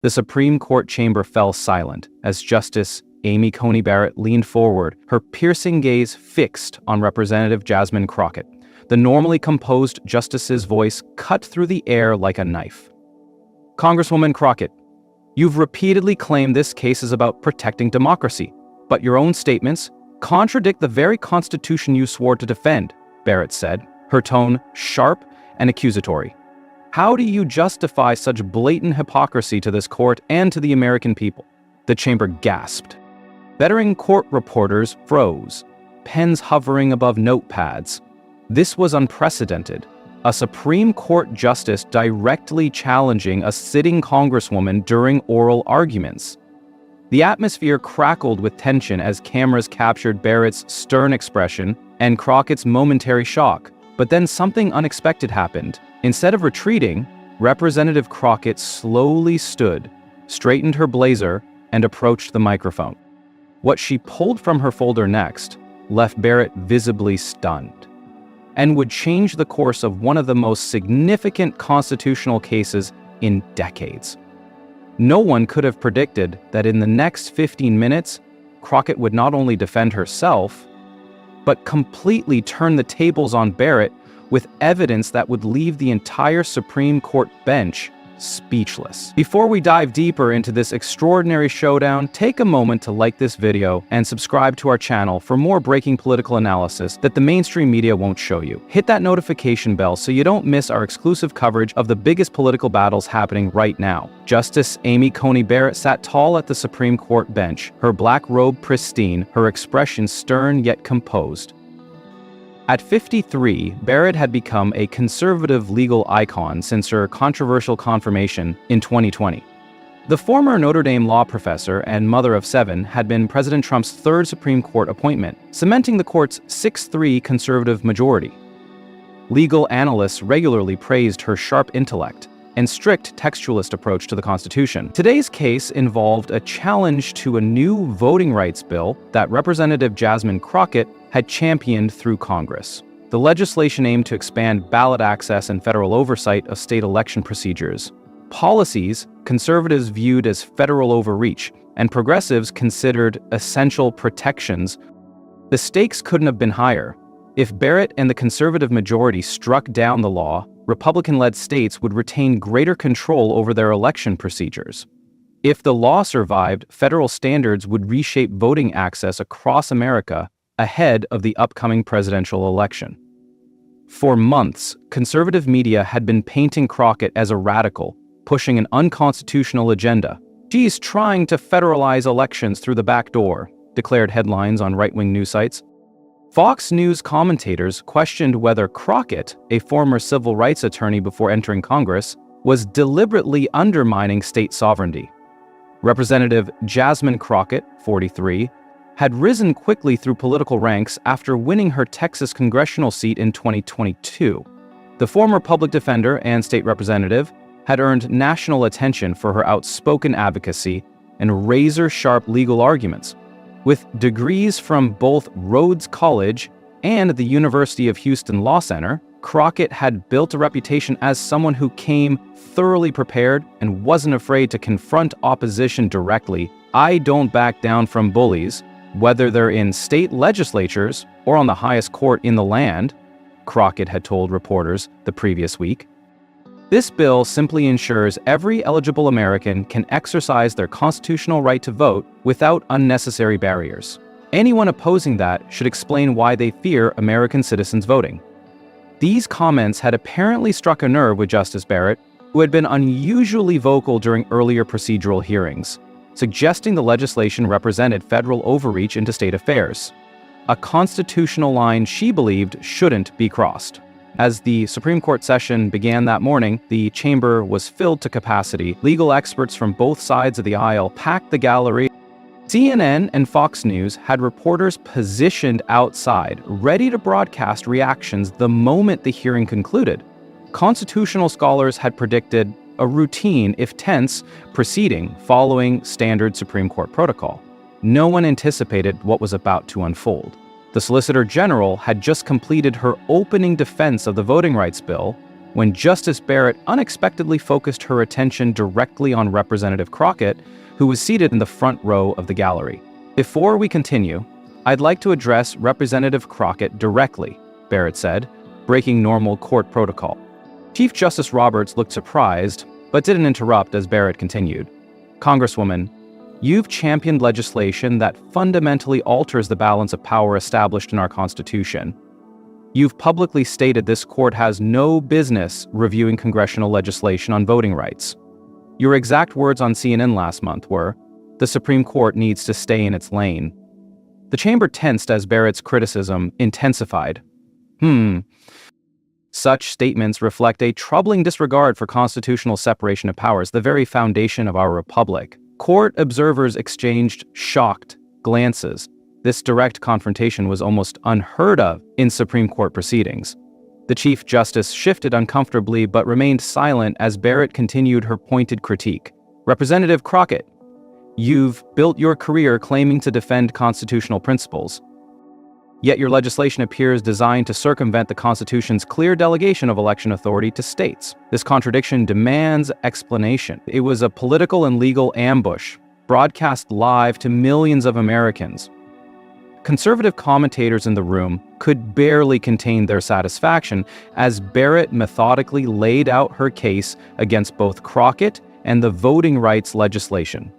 The Supreme Court chamber fell silent as Justice Amy Coney Barrett leaned forward, her piercing gaze fixed on Representative Jasmine Crockett. The normally composed justice's voice cut through the air like a knife. "Congresswoman Crockett, you've repeatedly claimed this case is about protecting democracy, but your own statements contradict the very Constitution you swore to defend," Barrett said, her tone sharp and accusatory. "How do you justify such blatant hypocrisy to this court and to the American people?" The chamber gasped. Veteran court reporters froze, pens hovering above notepads. This was unprecedented. A Supreme Court justice directly challenging a sitting congresswoman during oral arguments. The atmosphere crackled with tension as cameras captured Barrett's stern expression and Crockett's momentary shock. But then something unexpected happened. Instead of retreating, Representative Crockett slowly stood, straightened her blazer, and approached the microphone. What she pulled from her folder next left Barrett visibly stunned, and would change the course of one of the most significant constitutional cases in decades. No one could have predicted that in the next 15 minutes, Crockett would not only defend herself, but completely turn the tables on Barrett with evidence that would leave the entire Supreme Court bench speechless. Before we dive deeper into this extraordinary showdown, take a moment to like this video and subscribe to our channel for more breaking political analysis that the mainstream media won't show you. Hit that notification bell so you don't miss our exclusive coverage of the biggest political battles happening right now. Justice Amy Coney Barrett sat tall at the Supreme Court bench, her black robe pristine, her expression stern yet composed. At 53, Barrett had become a conservative legal icon since her controversial confirmation in 2020. The former Notre Dame law professor and mother of 7 had been President Trump's third Supreme Court appointment, cementing the court's 6-3 conservative majority. Legal analysts regularly praised her sharp intellect and strict textualist approach to the Constitution. Today's case involved a challenge to a new voting rights bill that Representative Jasmine Crockett had championed through Congress. The legislation aimed to expand ballot access and federal oversight of state election procedures. Policies conservatives viewed as federal overreach and progressives considered essential protections. The stakes couldn't have been higher. If Barrett and the conservative majority struck down the law, Republican-led states would retain greater control over their election procedures. If the law survived, federal standards would reshape voting access across America ahead of the upcoming presidential election. For months, conservative media had been painting Crockett as a radical, pushing an unconstitutional agenda. "She's trying to federalize elections through the back door," declared headlines on right-wing news sites. Fox News commentators questioned whether Crockett, a former civil rights attorney before entering Congress, was deliberately undermining state sovereignty. Representative Jasmine Crockett, 43, had risen quickly through political ranks after winning her Texas congressional seat in 2022. The former public defender and state representative had earned national attention for her outspoken advocacy and razor-sharp legal arguments. With degrees from both Rhodes College and the University of Houston Law Center, Crockett had built a reputation as someone who came thoroughly prepared and wasn't afraid to confront opposition directly. "I don't back down from bullies, whether they're in state legislatures or on the highest court in the land," Crockett had told reporters the previous week. This bill simply ensures every eligible American can exercise their constitutional right to vote without unnecessary barriers. Anyone opposing that should explain why they fear American citizens voting. These comments had apparently struck a nerve with Justice Barrett, who had been unusually vocal during earlier procedural hearings, suggesting the legislation represented federal overreach into state affairs, a constitutional line she believed shouldn't be crossed. As the Supreme Court session began that morning, the chamber was filled to capacity. Legal experts from both sides of the aisle packed the gallery. CNN and Fox News had reporters positioned outside, ready to broadcast reactions the moment the hearing concluded. Constitutional scholars had predicted a routine, if tense, proceeding following standard Supreme Court protocol. No one anticipated what was about to unfold. The Solicitor General had just completed her opening defense of the voting rights bill, when Justice Barrett unexpectedly focused her attention directly on Representative Crockett, who was seated in the front row of the gallery. "Before we continue, I'd like to address Representative Crockett directly," Barrett said, breaking normal court protocol. Chief Justice Roberts looked surprised, but didn't interrupt as Barrett continued. "Congresswoman, you've championed legislation that fundamentally alters the balance of power established in our Constitution. You've publicly stated this court has no business reviewing congressional legislation on voting rights. Your exact words on CNN last month were, 'The Supreme Court needs to stay in its lane.'" The chamber tensed as Barrett's criticism intensified. Such statements reflect a troubling disregard for constitutional separation of powers, the very foundation of our republic. Court observers exchanged shocked glances. This direct confrontation was almost unheard of in Supreme Court proceedings. The Chief Justice shifted uncomfortably but remained silent as Barrett continued her pointed critique. "Representative Crockett, you've built your career claiming to defend constitutional principles. Yet your legislation appears designed to circumvent the Constitution's clear delegation of election authority to states. This contradiction demands explanation. It was a political and legal ambush, broadcast live to millions of Americans." Conservative commentators in the room could barely contain their satisfaction as Barrett methodically laid out her case against both Crockett and the voting rights legislation.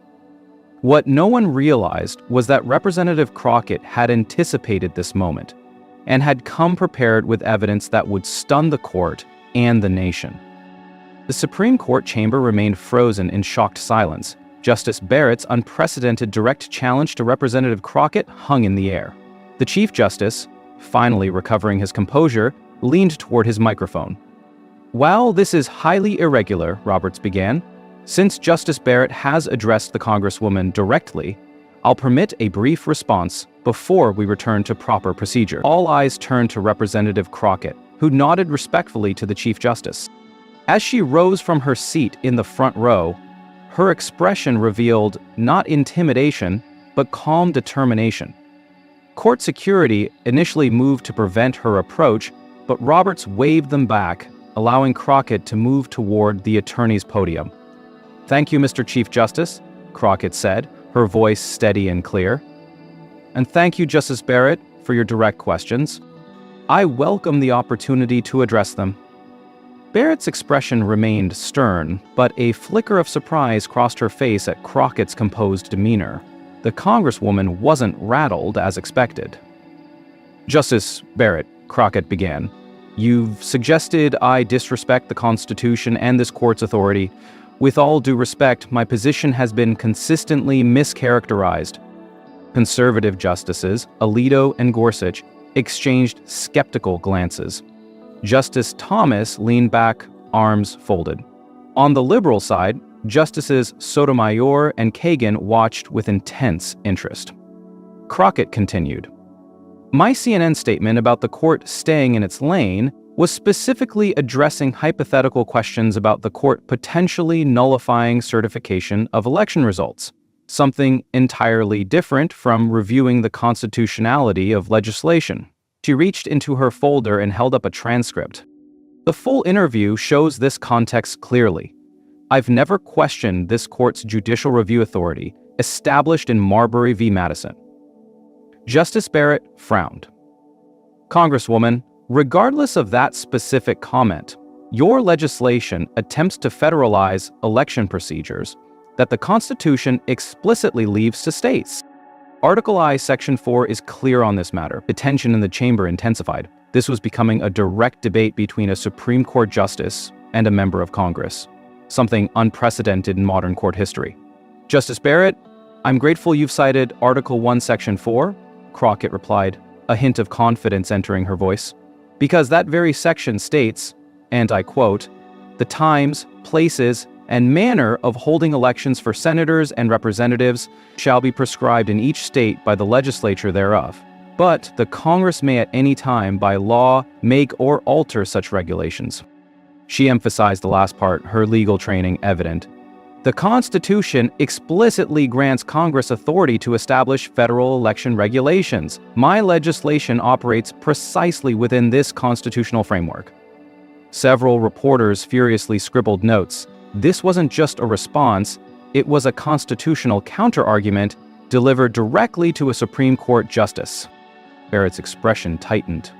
What no one realized was that Representative Crockett had anticipated this moment and had come prepared with evidence that would stun the court and the nation. The Supreme Court chamber remained frozen in shocked silence. Justice Barrett's unprecedented direct challenge to Representative Crockett hung in the air. The Chief Justice, finally recovering his composure, leaned toward his microphone. "While this is highly irregular," Roberts began, "since Justice Barrett has addressed the Congresswoman directly, I'll permit a brief response before we return to proper procedure." All eyes turned to Representative Crockett, who nodded respectfully to the Chief Justice. As she rose from her seat in the front row, her expression revealed not intimidation, but calm determination. Court security initially moved to prevent her approach, but Roberts waved them back, allowing Crockett to move toward the attorney's podium. "Thank you, Mr. Chief Justice," Crockett said, her voice steady and clear. "And thank you, Justice Barrett, for your direct questions. I welcome the opportunity to address them." Barrett's expression remained stern, but a flicker of surprise crossed her face at Crockett's composed demeanor. The Congresswoman wasn't rattled as expected. "Justice Barrett," Crockett began, "you've suggested I disrespect the Constitution and this court's authority. With all due respect, my position has been consistently mischaracterized." Conservative justices, Alito and Gorsuch, exchanged skeptical glances. Justice Thomas leaned back, arms folded. On the liberal side, Justices Sotomayor and Kagan watched with intense interest. Crockett continued, "My CNN statement about the court staying in its lane was specifically addressing hypothetical questions about the court potentially nullifying certification of election results, something entirely different from reviewing the constitutionality of legislation." She reached into her folder and held up a transcript. "The full interview shows this context clearly. I've never questioned this court's judicial review authority, established in Marbury v. Madison." Justice Barrett frowned. "Congresswoman, regardless of that specific comment, your legislation attempts to federalize election procedures that the Constitution explicitly leaves to states. Article I, Section 4 is clear on this matter." The tension in the chamber intensified. This was becoming a direct debate between a Supreme Court justice and a member of Congress, something unprecedented in modern court history. "Justice Barrett, I'm grateful you've cited Article 1, Section 4, Crockett replied, a hint of confidence entering her voice. "Because that very section states, and I quote, the times, places, and manner of holding elections for senators and representatives shall be prescribed in each state by the legislature thereof. But the Congress may at any time by law make or alter such regulations." She emphasized the last part, her legal training evident. "The Constitution explicitly grants Congress authority to establish federal election regulations. My legislation operates precisely within this constitutional framework." Several reporters furiously scribbled notes. This wasn't just a response, it was a constitutional counter-argument delivered directly to a Supreme Court justice. Barrett's expression tightened.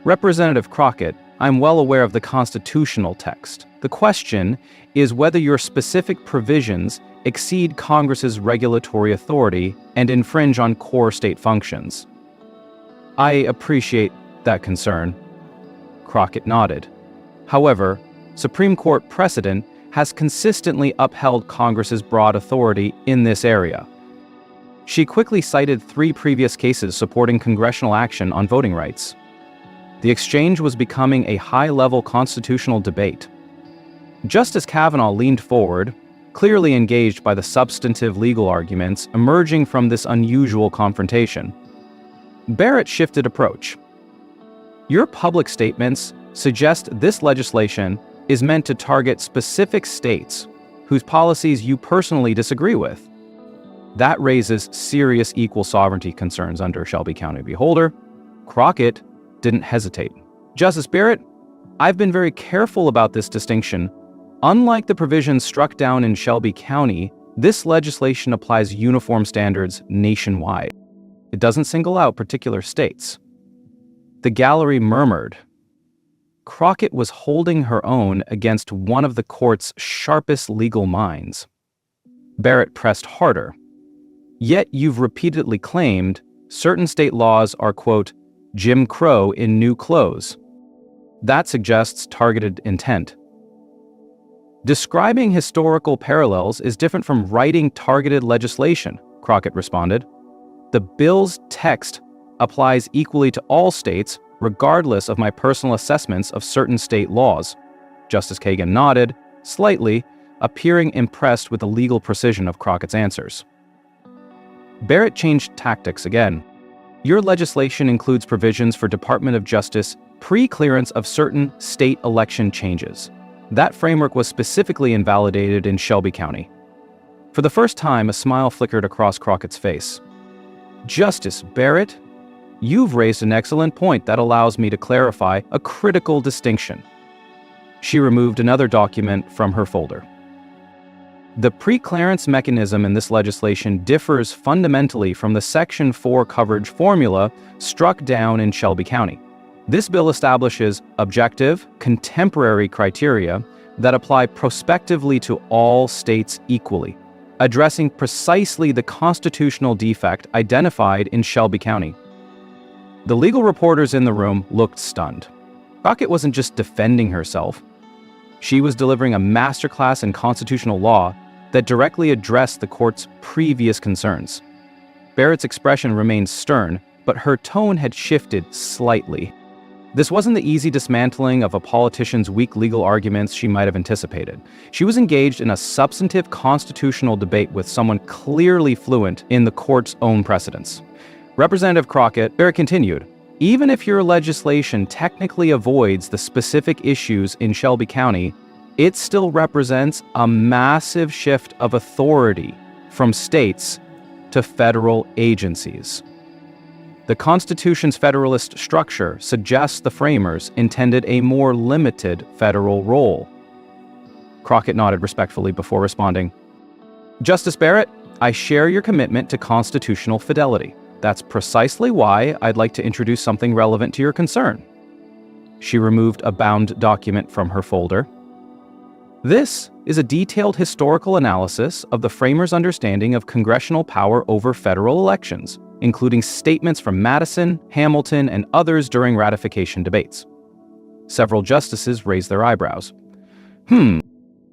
Representative Crockett, I'm well aware of the constitutional text. The question is whether your specific provisions exceed Congress's regulatory authority and infringe on core state functions. I appreciate that concern. Crockett nodded. However, Supreme Court precedent has consistently upheld Congress's broad authority in this area. She quickly cited 3 previous cases supporting congressional action on voting rights. The exchange was becoming a high-level constitutional debate. Justice Kavanaugh leaned forward, clearly engaged by the substantive legal arguments emerging from this unusual confrontation. Barrett shifted approach. Your public statements suggest this legislation is meant to target specific states whose policies you personally disagree with. That raises serious equal sovereignty concerns under Shelby County v. Holder. Crockett didn't hesitate. Justice Barrett, I've been very careful about this distinction. Unlike the provisions struck down in Shelby County, this legislation applies uniform standards nationwide. It doesn't single out particular states. The gallery murmured. Crockett was holding her own against one of the court's sharpest legal minds. Barrett pressed harder. Yet you've repeatedly claimed certain state laws are, quote, Jim Crow in new clothes. That suggests targeted intent. Describing historical parallels is different from writing targeted legislation, Crockett responded. The bill's text applies equally to all states, regardless of my personal assessments of certain state laws. Justice Kagan nodded, slightly, appearing impressed with the legal precision of Crockett's answers. Barrett changed tactics again. Your legislation includes provisions for Department of Justice pre-clearance of certain state election changes. That framework was specifically invalidated in Shelby County. For the first time, a smile flickered across Crockett's face. Justice Barrett, you've raised an excellent point that allows me to clarify a critical distinction. She removed another document from her folder. The pre-clearance mechanism in this legislation differs fundamentally from the Section 4 coverage formula struck down in Shelby County. This bill establishes objective, contemporary criteria that apply prospectively to all states equally, addressing precisely the constitutional defect identified in Shelby County. The legal reporters in the room looked stunned. Crockett wasn't just defending herself. She was delivering a masterclass in constitutional law that directly addressed the court's previous concerns. Barrett's expression remained stern, but her tone had shifted slightly. This wasn't the easy dismantling of a politician's weak legal arguments she might have anticipated. She was engaged in a substantive constitutional debate with someone clearly fluent in the court's own precedents. Representative Crockett, Barrett continued, even if your legislation technically avoids the specific issues in Shelby County, it still represents a massive shift of authority from states to federal agencies. The Constitution's federalist structure suggests the framers intended a more limited federal role. Crockett nodded respectfully before responding. Justice Barrett, I share your commitment to constitutional fidelity. That's precisely why I'd like to introduce something relevant to your concern. She removed a bound document from her folder. This is a detailed historical analysis of the framers' understanding of congressional power over federal elections, including statements from Madison, Hamilton, and others during ratification debates. Several justices raised their eyebrows.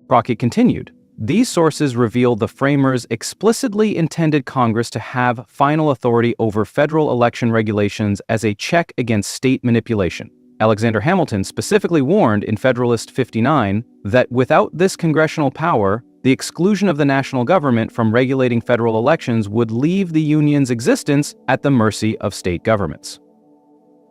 Crockett continued. These sources reveal the framers explicitly intended Congress to have final authority over federal election regulations as a check against state manipulation. Alexander Hamilton specifically warned in Federalist 59 that without this congressional power, the exclusion of the national government from regulating federal elections would leave the Union's existence at the mercy of state governments.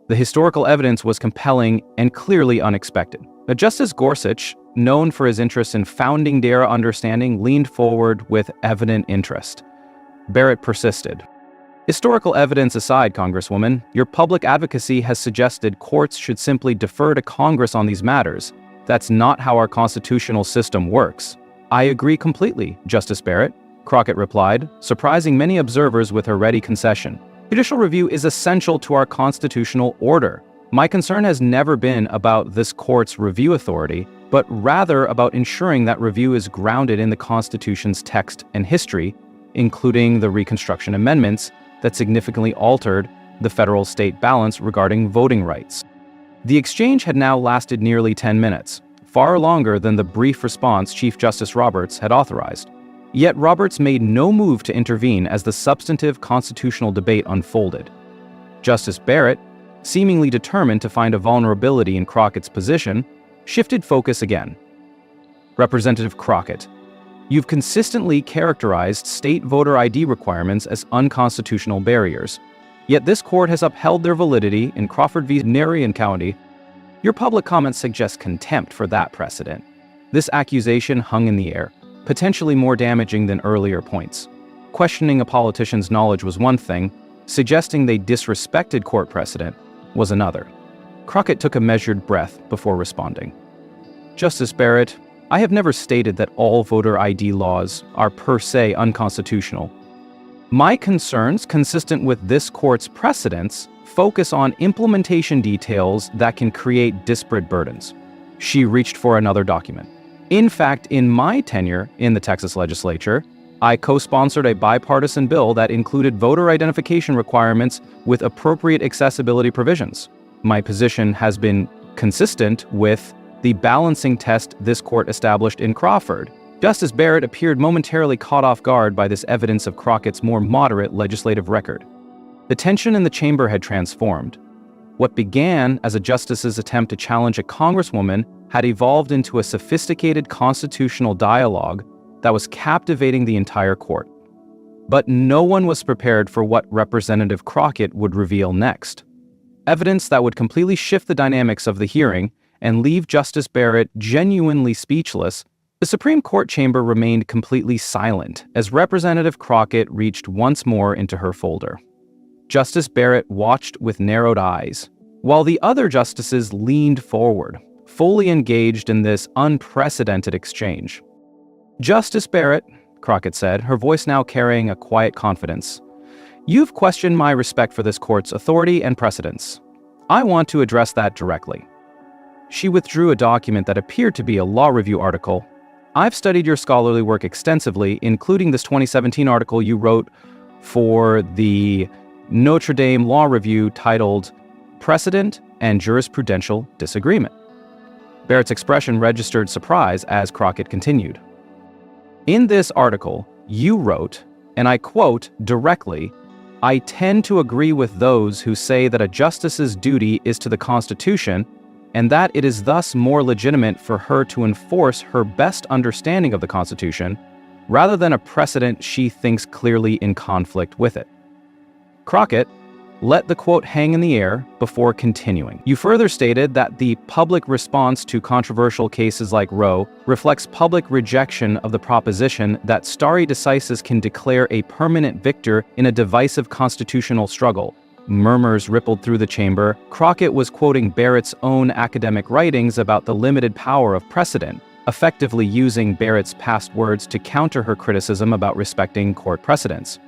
The historical evidence was compelling and clearly unexpected. Now, Justice Gorsuch, known for his interest in founding-era understanding, leaned forward with evident interest. Barrett persisted. Historical evidence aside, Congresswoman, your public advocacy has suggested courts should simply defer to Congress on these matters. That's not how our constitutional system works. I agree completely, Justice Barrett, Crockett replied, surprising many observers with her ready concession. Judicial review is essential to our constitutional order. My concern has never been about this court's review authority, but rather about ensuring that review is grounded in the Constitution's text and history, including the Reconstruction Amendments that significantly altered the federal-state balance regarding voting rights. The exchange had now lasted nearly 10 minutes, far longer than the brief response Chief Justice Roberts had authorized. Yet Roberts made no move to intervene as the substantive constitutional debate unfolded. Justice Barrett, seemingly determined to find a vulnerability in Crockett's position, shifted focus again. Representative Crockett, you've consistently characterized state voter ID requirements as unconstitutional barriers. Yet this court has upheld their validity in Crawford v. Marion County. Your public comments suggest contempt for that precedent. This accusation hung in the air, potentially more damaging than earlier points. Questioning a politician's knowledge was one thing, suggesting they disrespected court precedent was another. Crockett took a measured breath before responding. Justice Barrett, I have never stated that all voter ID laws are per se unconstitutional. My concerns, consistent with this court's precedents, focus on implementation details that can create disparate burdens. She reached for another document. In fact, in my tenure in the Texas legislature, I co-sponsored a bipartisan bill that included voter identification requirements with appropriate accessibility provisions. My position has been consistent with the balancing test this court established in Crawford. Justice Barrett appeared momentarily caught off guard by this evidence of Crockett's more moderate legislative record. The tension in the chamber had transformed. What began as a justice's attempt to challenge a congresswoman had evolved into a sophisticated constitutional dialogue that was captivating the entire court. But no one was prepared for what Representative Crockett would reveal next. Evidence that would completely shift the dynamics of the hearing and leave Justice Barrett genuinely speechless. The Supreme Court chamber remained completely silent as Representative Crockett reached once more into her folder. Justice Barrett watched with narrowed eyes, while the other justices leaned forward, fully engaged in this unprecedented exchange. Justice Barrett, Crockett said, her voice now carrying a quiet confidence, you've questioned my respect for this court's authority and precedence. I want to address that directly. She withdrew a document that appeared to be a law review article. I've studied your scholarly work extensively, including this 2017 article you wrote for the Notre Dame Law Review titled Precedent and Jurisprudential Disagreement. Barrett's expression registered surprise as Crockett continued. In this article, you wrote, and I quote directly, I tend to agree with those who say that a justice's duty is to the Constitution and that it is thus more legitimate for her to enforce her best understanding of the Constitution rather than a precedent she thinks clearly in conflict with it. Crockett let the quote hang in the air before continuing. You further stated that the public response to controversial cases like Roe reflects public rejection of the proposition that stare decisis can declare a permanent victor in a divisive constitutional struggle. Murmurs rippled through the chamber. Crockett was quoting Barrett's own academic writings about the limited power of precedent, effectively using Barrett's past words to counter her criticism about respecting court precedents.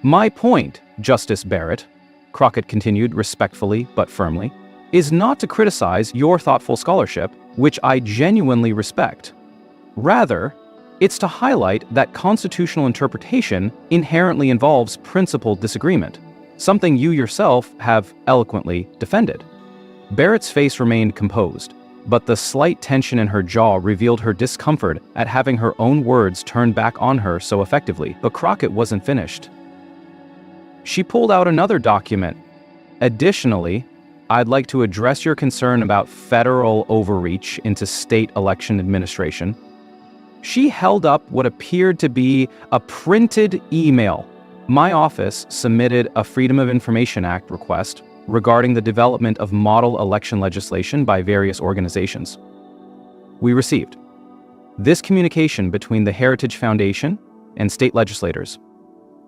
My point, Justice Barrett, Crockett continued respectfully but firmly, is not to criticize your thoughtful scholarship, which I genuinely respect. Rather, it's to highlight that constitutional interpretation inherently involves principled disagreement, something you yourself have eloquently defended. Barrett's face remained composed, but the slight tension in her jaw revealed her discomfort at having her own words turned back on her so effectively. But Crockett wasn't finished. She pulled out another document. Additionally, I'd like to address your concern about federal overreach into state election administration. She held up what appeared to be a printed email. My office submitted a Freedom of Information Act request regarding the development of model election legislation by various organizations. We received this communication between the Heritage Foundation and state legislators,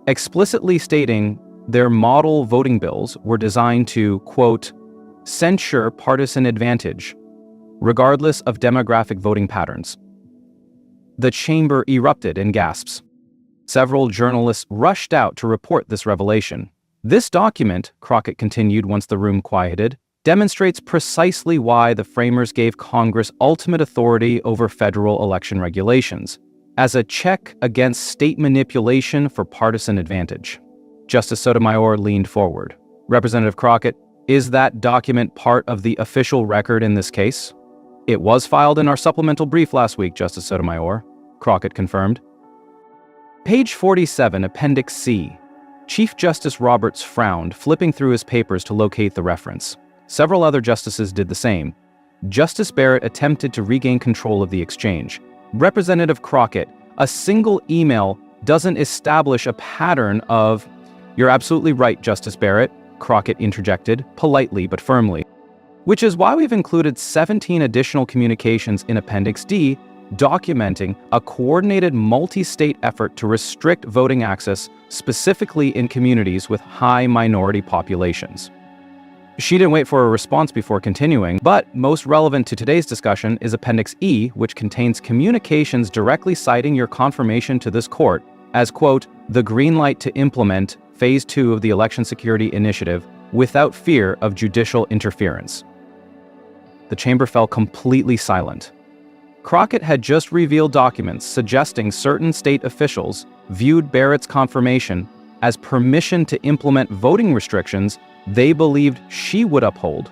explicitly stating Their model voting bills were designed to, quote, censure partisan advantage, regardless of demographic voting patterns. The chamber erupted in gasps. Several journalists rushed out to report this revelation. This document, Crockett continued once the room quieted, demonstrates precisely why the framers gave Congress ultimate authority over federal election regulations, as a check against state manipulation for partisan advantage. Justice Sotomayor leaned forward. Representative Crockett, is that document part of the official record in this case? It was filed in our supplemental brief last week, Justice Sotomayor, Crockett confirmed. Page 47, Appendix C. Chief Justice Roberts frowned, flipping through his papers to locate the reference. Several other justices did the same. Justice Barrett attempted to regain control of the exchange. Representative Crockett, a single email doesn't establish a pattern of... You're absolutely right, Justice Barrett, Crockett interjected, politely but firmly. Which is why we've included 17 additional communications in Appendix D, documenting a coordinated multi-state effort to restrict voting access, specifically in communities with high minority populations. She didn't wait for a response before continuing, but most relevant to today's discussion is Appendix E, which contains communications directly citing your confirmation to this court as, quote, the green light to implement Phase 2 of the Election Security Initiative without fear of judicial interference. The chamber fell completely silent. Crockett had just revealed documents suggesting certain state officials viewed Barrett's confirmation as permission to implement voting restrictions they believed she would uphold.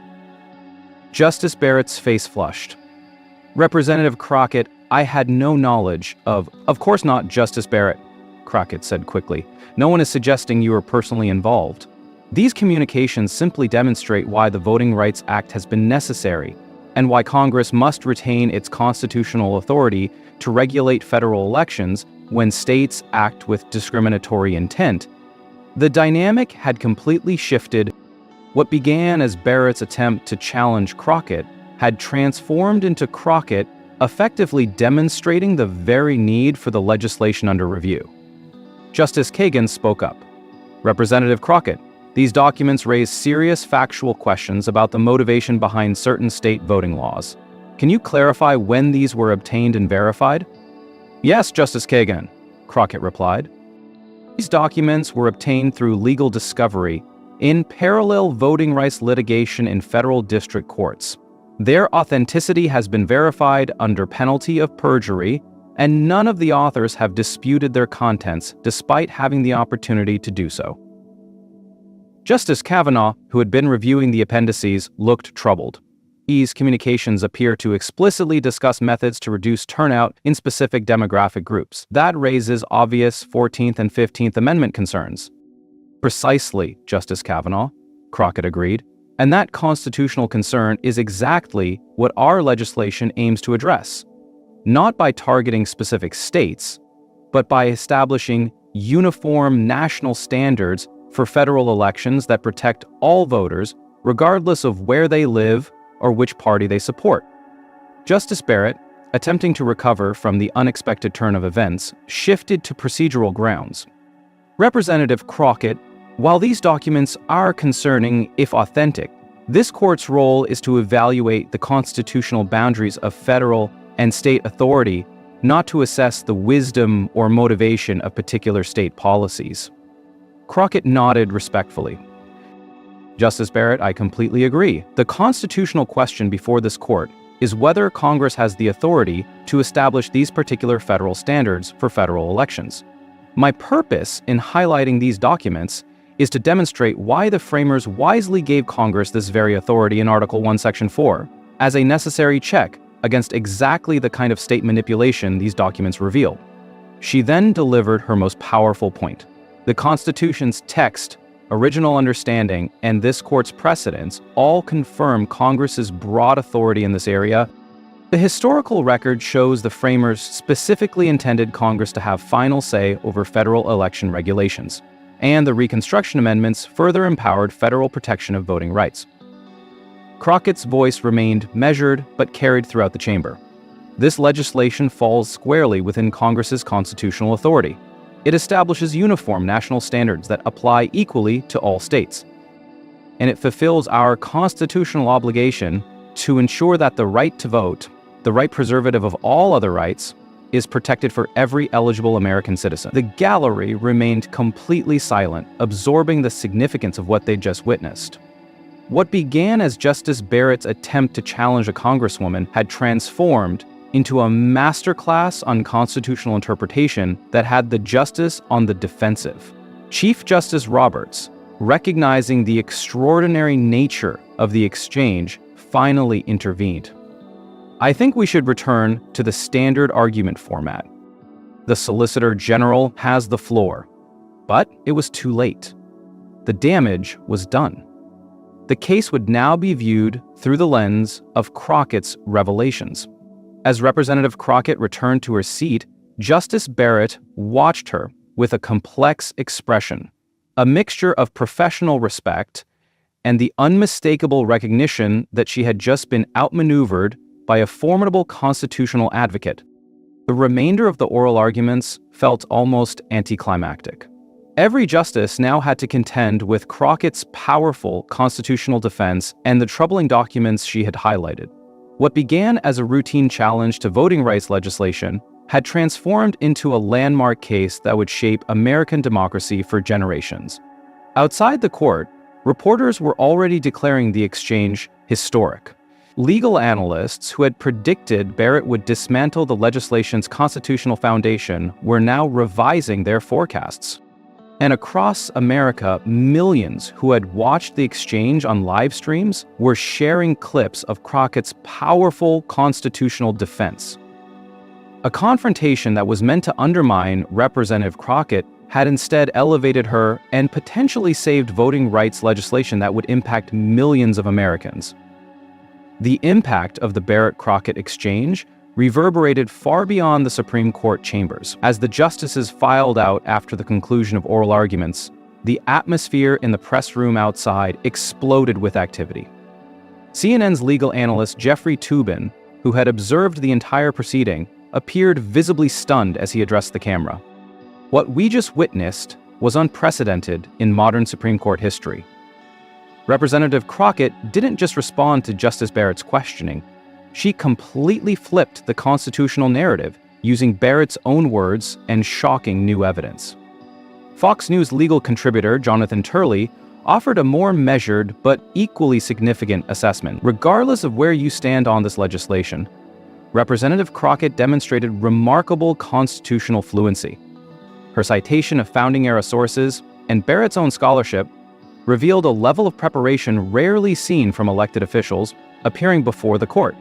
Justice Barrett's face flushed. Representative Crockett, I had no knowledge of... Of course not, Justice Barrett, Crockett said quickly. No one is suggesting you were personally involved. These communications simply demonstrate why the Voting Rights Act has been necessary, and why Congress must retain its constitutional authority to regulate federal elections when states act with discriminatory intent. The dynamic had completely shifted. What began as Barrett's attempt to challenge Crockett had transformed into Crockett effectively demonstrating the very need for the legislation under review. Justice Kagan spoke up. Representative Crockett, these documents raise serious factual questions about the motivation behind certain state voting laws. Can you clarify when these were obtained and verified? Yes, Justice Kagan, Crockett replied. These documents were obtained through legal discovery in parallel voting rights litigation in federal district courts. Their authenticity has been verified under penalty of perjury, and none of the authors have disputed their contents despite having the opportunity to do so. Justice Kavanaugh, who had been reviewing the appendices, looked troubled. These communications appear to explicitly discuss methods to reduce turnout in specific demographic groups. That raises obvious 14th and 15th Amendment concerns. Precisely, Justice Kavanaugh, Crockett agreed, and that constitutional concern is exactly what our legislation aims to address. Not by targeting specific states, but by establishing uniform national standards for federal elections that protect all voters, regardless of where they live or which party they support. Justice Barrett, attempting to recover from the unexpected turn of events, shifted to procedural grounds. Representative Crockett, while these documents are concerning, if authentic, this court's role is to evaluate the constitutional boundaries of federal and state authority, not to assess the wisdom or motivation of particular state policies. Crockett nodded respectfully. Justice Barrett, I completely agree. The constitutional question before this court is whether Congress has the authority to establish these particular federal standards for federal elections. My purpose in highlighting these documents is to demonstrate why the framers wisely gave Congress this very authority in Article 1, Section 4, as a necessary check against exactly the kind of state manipulation these documents reveal. She then delivered her most powerful point. The Constitution's text, original understanding, and this court's precedents all confirm Congress's broad authority in this area. The historical record shows the framers specifically intended Congress to have final say over federal election regulations, and the Reconstruction Amendments further empowered federal protection of voting rights. Crockett's voice remained measured but carried throughout the chamber. This legislation falls squarely within Congress's constitutional authority. It establishes uniform national standards that apply equally to all states. And it fulfills our constitutional obligation to ensure that the right to vote, the right preservative of all other rights, is protected for every eligible American citizen. The gallery remained completely silent, absorbing the significance of what they'd just witnessed. What began as Justice Barrett's attempt to challenge a congresswoman had transformed into a masterclass on constitutional interpretation that had the justice on the defensive. Chief Justice Roberts, recognizing the extraordinary nature of the exchange, finally intervened. I think we should return to the standard argument format. The Solicitor General has the floor, but it was too late. The damage was done. The case would now be viewed through the lens of Crockett's revelations. As Representative Crockett returned to her seat, Justice Barrett watched her with a complex expression, a mixture of professional respect and the unmistakable recognition that she had just been outmaneuvered by a formidable constitutional advocate. The remainder of the oral arguments felt almost anticlimactic. Every justice now had to contend with Crockett's powerful constitutional defense and the troubling documents she had highlighted. What began as a routine challenge to voting rights legislation had transformed into a landmark case that would shape American democracy for generations. Outside the court, reporters were already declaring the exchange historic. Legal analysts who had predicted Barrett would dismantle the legislation's constitutional foundation were now revising their forecasts. And across America, millions who had watched the exchange on live streams were sharing clips of Crockett's powerful constitutional defense. A confrontation that was meant to undermine Representative Crockett had instead elevated her and potentially saved voting rights legislation that would impact millions of Americans. The impact of the Barrett-Crockett exchange reverberated far beyond the Supreme Court chambers. As the justices filed out after the conclusion of oral arguments, the atmosphere in the press room outside exploded with activity. CNN's legal analyst Jeffrey Toobin, who had observed the entire proceeding, appeared visibly stunned as he addressed the camera. What we just witnessed was unprecedented in modern Supreme Court history. Representative Crockett didn't just respond to Justice Barrett's questioning. She completely flipped the constitutional narrative, using Barrett's own words and shocking new evidence. Fox News legal contributor Jonathan Turley offered a more measured but equally significant assessment. Regardless of where you stand on this legislation, Representative Crockett demonstrated remarkable constitutional fluency. Her citation of founding-era sources and Barrett's own scholarship revealed a level of preparation rarely seen from elected officials appearing before the court.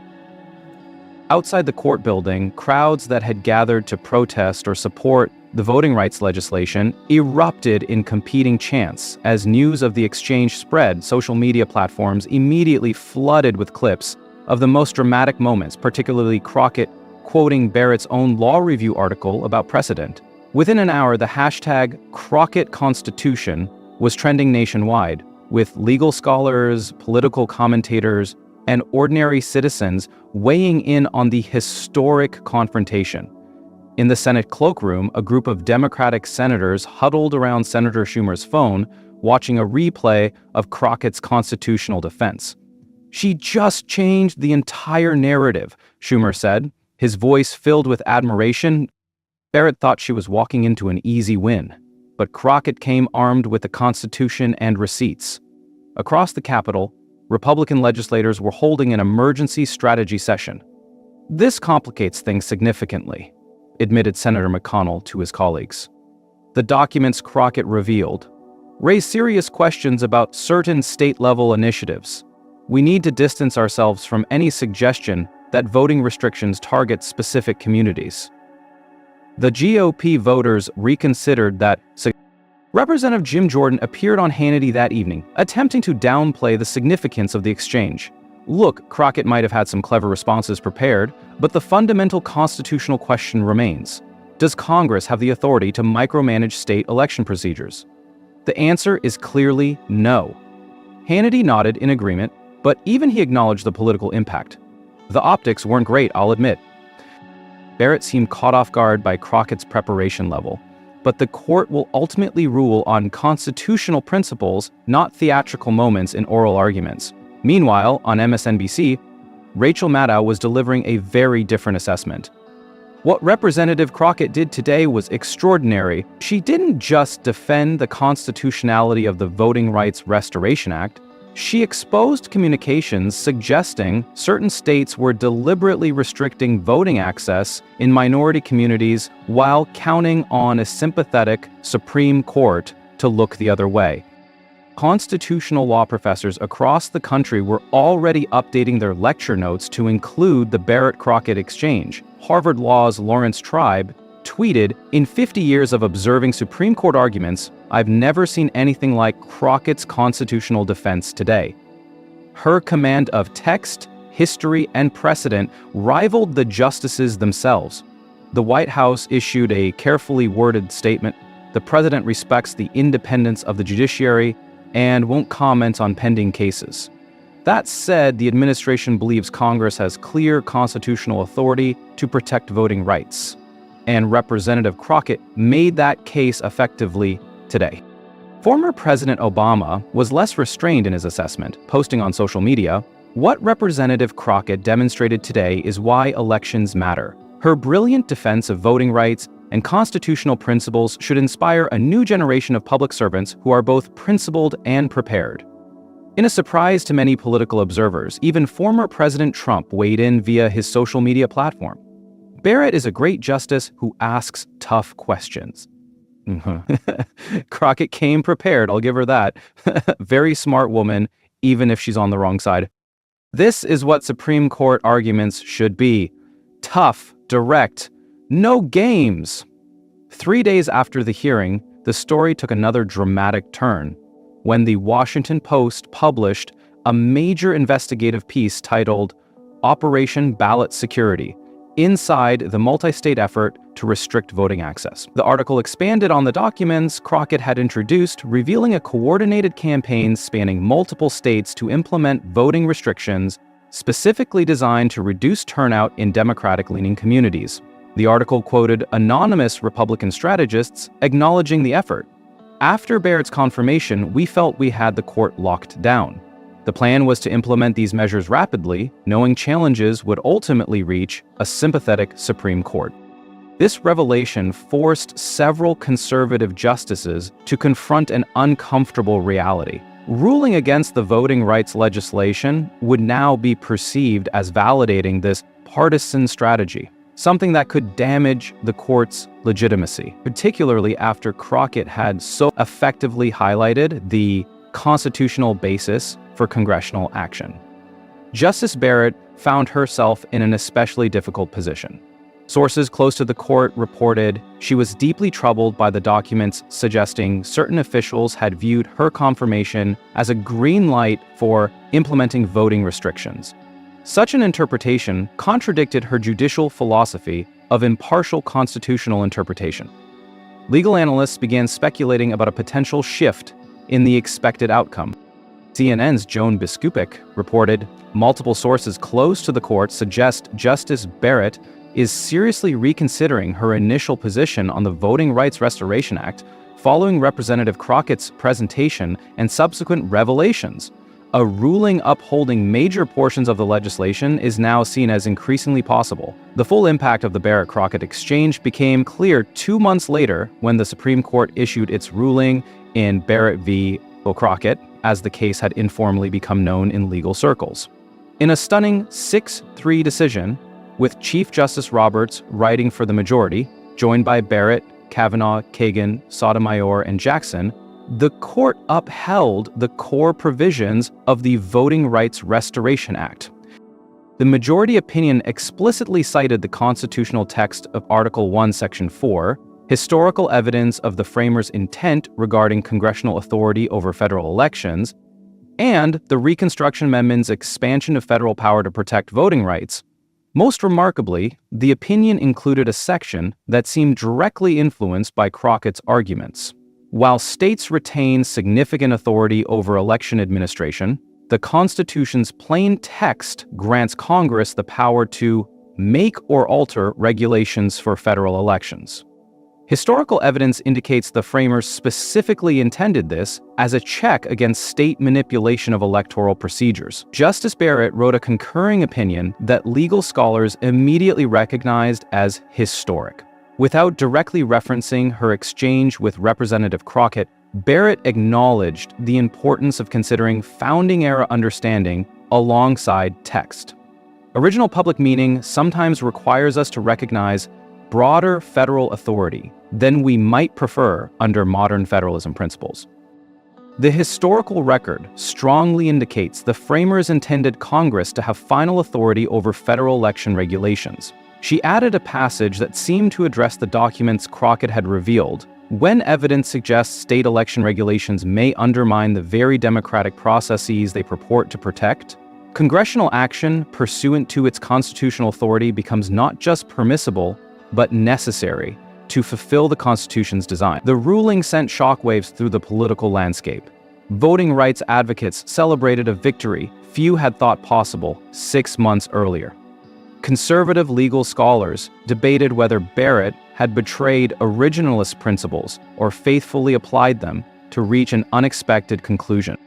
Outside the court building, crowds that had gathered to protest or support the voting rights legislation erupted in competing chants. As news of the exchange spread, social media platforms immediately flooded with clips of the most dramatic moments, particularly Crockett quoting Barrett's own law review article about precedent. Within an hour, the hashtag #CrockettConstitution was trending nationwide, with legal scholars, political commentators, and ordinary citizens weighing in on the historic confrontation. In the Senate cloakroom, a group of Democratic senators huddled around Senator Schumer's phone, watching a replay of Crockett's constitutional defense. "She just changed the entire narrative," Schumer said, his voice filled with admiration. Barrett thought she was walking into an easy win, but Crockett came armed with the Constitution and receipts. Across the Capitol, Republican legislators were holding an emergency strategy session. "This complicates things significantly," admitted Senator McConnell to his colleagues. The documents Crockett revealed raise serious questions about certain state-level initiatives. We need to distance ourselves from any suggestion that voting restrictions target specific communities. The GOP voters reconsidered that. Representative Jim Jordan appeared on Hannity that evening, attempting to downplay the significance of the exchange. Look, Crockett might have had some clever responses prepared, but the fundamental constitutional question remains. Does Congress have the authority to micromanage state election procedures? The answer is clearly no. Hannity nodded in agreement, but even he acknowledged the political impact. The optics weren't great, I'll admit. Barrett seemed caught off guard by Crockett's preparation level. but the court will ultimately rule on constitutional principles, not theatrical moments in oral arguments. Meanwhile, on MSNBC, Rachel Maddow was delivering a very different assessment. What Representative Crockett did today was extraordinary. She didn't just defend the constitutionality of the Voting Rights Restoration Act. She exposed communications suggesting certain states were deliberately restricting voting access in minority communities while counting on a sympathetic Supreme Court to look the other way. Constitutional law professors across the country were already updating their lecture notes to include the Barrett-Crockett exchange. Harvard Law's Lawrence Tribe tweeted, "In 50 years of observing Supreme Court arguments, I've never seen anything like Crockett's constitutional defense today. Her command of text, history, and precedent rivaled the justices themselves." The White House issued a carefully worded statement. The president respects the independence of the judiciary and won't comment on pending cases. That said, the administration believes Congress has clear constitutional authority to protect voting rights, and Representative Crockett made that case effectively today. Former President Obama was less restrained in his assessment, posting on social media, "What Representative Crockett demonstrated today is why elections matter. Her brilliant defense of voting rights and constitutional principles should inspire a new generation of public servants who are both principled and prepared." In a surprise to many political observers, even former President Trump weighed in via his social media platform. "Barrett is a great justice who asks tough questions." Crockett came prepared, I'll give her that. Very smart woman, even if she's on the wrong side. This is what Supreme Court arguments should be. Tough, direct, no games. 3 days after the hearing, the story took another dramatic turn when the Washington Post published a major investigative piece titled "Operation Ballot Security: Inside the Multi-State Effort to Restrict Voting Access." The article expanded on the documents Crockett had introduced, revealing a coordinated campaign spanning multiple states to implement voting restrictions specifically designed to reduce turnout in Democratic-leaning communities. The article quoted anonymous Republican strategists acknowledging the effort. "After Barrett's confirmation, we felt we had the court locked down. The plan was to implement these measures rapidly, knowing challenges would ultimately reach a sympathetic Supreme Court." This revelation forced several conservative justices to confront an uncomfortable reality. Ruling against the voting rights legislation would now be perceived as validating this partisan strategy, something that could damage the court's legitimacy, particularly after Crockett had so effectively highlighted the constitutional basis for congressional action. Justice Barrett found herself in an especially difficult position. Sources close to the court reported she was deeply troubled by the documents suggesting certain officials had viewed her confirmation as a green light for implementing voting restrictions. Such an interpretation contradicted her judicial philosophy of impartial constitutional interpretation. Legal analysts began speculating about a potential shift in the expected outcome. CNN's Joan Biskupic reported multiple sources close to the court suggest Justice Barrett is seriously reconsidering her initial position on the Voting Rights Restoration Act following Representative Crockett's presentation and subsequent revelations. A ruling upholding major portions of the legislation is now seen as increasingly possible. The full impact of the Barrett-Crockett exchange became clear 2 months later when the Supreme Court issued its ruling in Barrett v. Crockett, as the case had informally become known in legal circles. In a stunning 6-3 decision, with Chief Justice Roberts writing for the majority, joined by Barrett, Kavanaugh, Kagan, Sotomayor, and Jackson, the court upheld the core provisions of the Voting Rights Restoration Act. The majority opinion explicitly cited the constitutional text of Article 1, Section 4, historical evidence of the framers' intent regarding congressional authority over federal elections, and the Reconstruction Amendment's expansion of federal power to protect voting rights. Most remarkably, the opinion included a section that seemed directly influenced by Crockett's arguments. While states retain significant authority over election administration, the Constitution's plain text grants Congress the power to make or alter regulations for federal elections. Historical evidence indicates the framers specifically intended this as a check against state manipulation of electoral procedures. Justice Barrett wrote a concurring opinion that legal scholars immediately recognized as historic. Without directly referencing her exchange with Representative Crockett, Barrett acknowledged the importance of considering founding-era understanding alongside text. Original public meaning sometimes requires us to recognize broader federal authority than we might prefer under modern federalism principles. The historical record strongly indicates the framers intended Congress to have final authority over federal election regulations. She added a passage that seemed to address the documents Crockett had revealed. When evidence suggests state election regulations may undermine the very democratic processes they purport to protect, congressional action pursuant to its constitutional authority becomes not just permissible, but necessary to fulfill the Constitution's design. The ruling sent shockwaves through the political landscape. Voting rights advocates celebrated a victory few had thought possible 6 months earlier. Conservative legal scholars debated whether Barrett had betrayed originalist principles or faithfully applied them to reach an unexpected conclusion.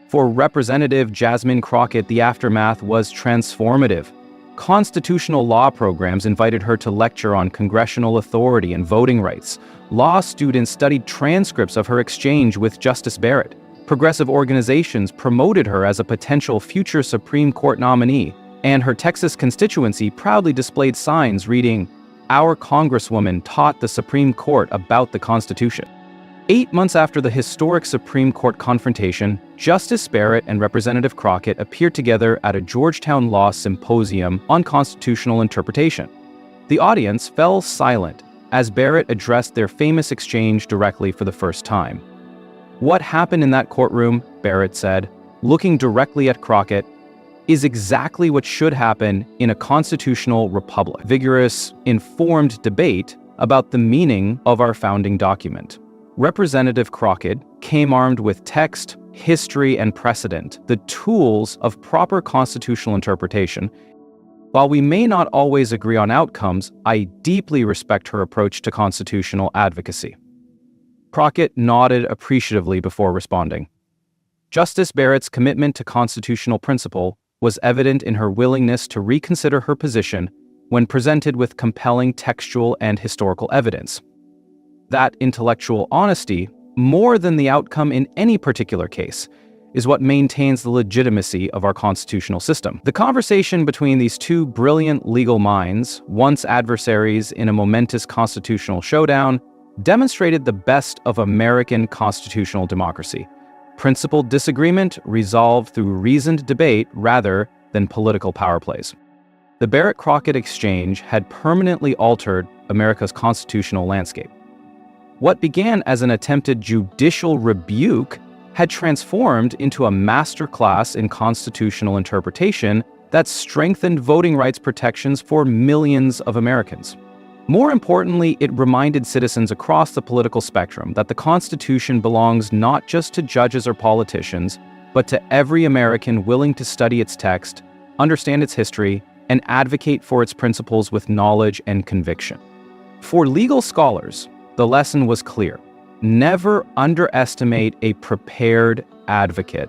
For Representative Jasmine Crockett, the aftermath was transformative. Constitutional law programs invited her to lecture on congressional authority and voting rights. Law students studied transcripts of her exchange with Justice Barrett. Progressive organizations promoted her as a potential future Supreme Court nominee, and her Texas constituency proudly displayed signs reading, "Our Congresswoman taught the Supreme Court about the Constitution." 8 months after the historic Supreme Court confrontation, Justice Barrett and Representative Crockett appeared together at a Georgetown Law Symposium on constitutional interpretation. The audience fell silent as Barrett addressed their famous exchange directly for the first time. "What happened in that courtroom," Barrett said, looking directly at Crockett, "is exactly what should happen in a constitutional republic." Vigorous, informed debate about the meaning of our founding document. Representative Crockett came armed with text, history, and precedent, the tools of proper constitutional interpretation. While we may not always agree on outcomes, I deeply respect her approach to constitutional advocacy. Crockett nodded appreciatively before responding. Justice Barrett's commitment to constitutional principle was evident in her willingness to reconsider her position when presented with compelling textual and historical evidence. That intellectual honesty, more than the outcome in any particular case, is what maintains the legitimacy of our constitutional system. The conversation between these two brilliant legal minds, once adversaries in a momentous constitutional showdown, demonstrated the best of American constitutional democracy. Principled disagreement resolved through reasoned debate rather than political power plays. The Barrett-Crockett exchange had permanently altered America's constitutional landscape. What began as an attempted judicial rebuke had transformed into a masterclass in constitutional interpretation that strengthened voting rights protections for millions of Americans. More importantly, it reminded citizens across the political spectrum that the Constitution belongs not just to judges or politicians, but to every American willing to study its text, understand its history, and advocate for its principles with knowledge and conviction. For legal scholars, the lesson was clear. Never underestimate a prepared advocate,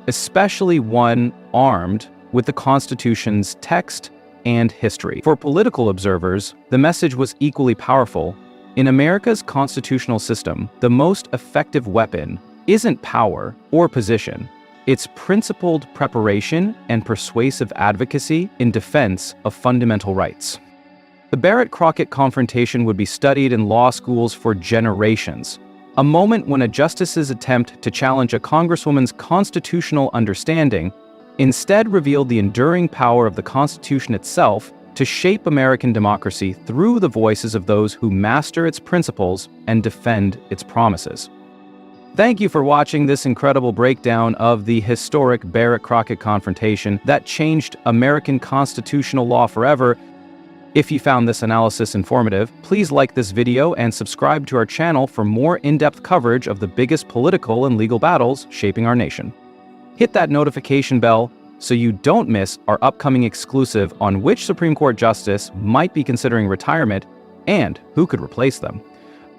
especially one armed with the Constitution's text and history. For political observers, the message was equally powerful. In America's constitutional system, the most effective weapon isn't power or position. It's principled preparation and persuasive advocacy in defense of fundamental rights. The Barrett-Crockett confrontation would be studied in law schools for generations, a moment when a justice's attempt to challenge a congresswoman's constitutional understanding instead revealed the enduring power of the Constitution itself to shape American democracy through the voices of those who master its principles and defend its promises. Thank you for watching this incredible breakdown of the historic Barrett-Crockett confrontation that changed American constitutional law forever. If you found this analysis informative, please like this video and subscribe to our channel for more in-depth coverage of the biggest political and legal battles shaping our nation. Hit that notification bell so you don't miss our upcoming exclusive on which Supreme Court justice might be considering retirement and who could replace them.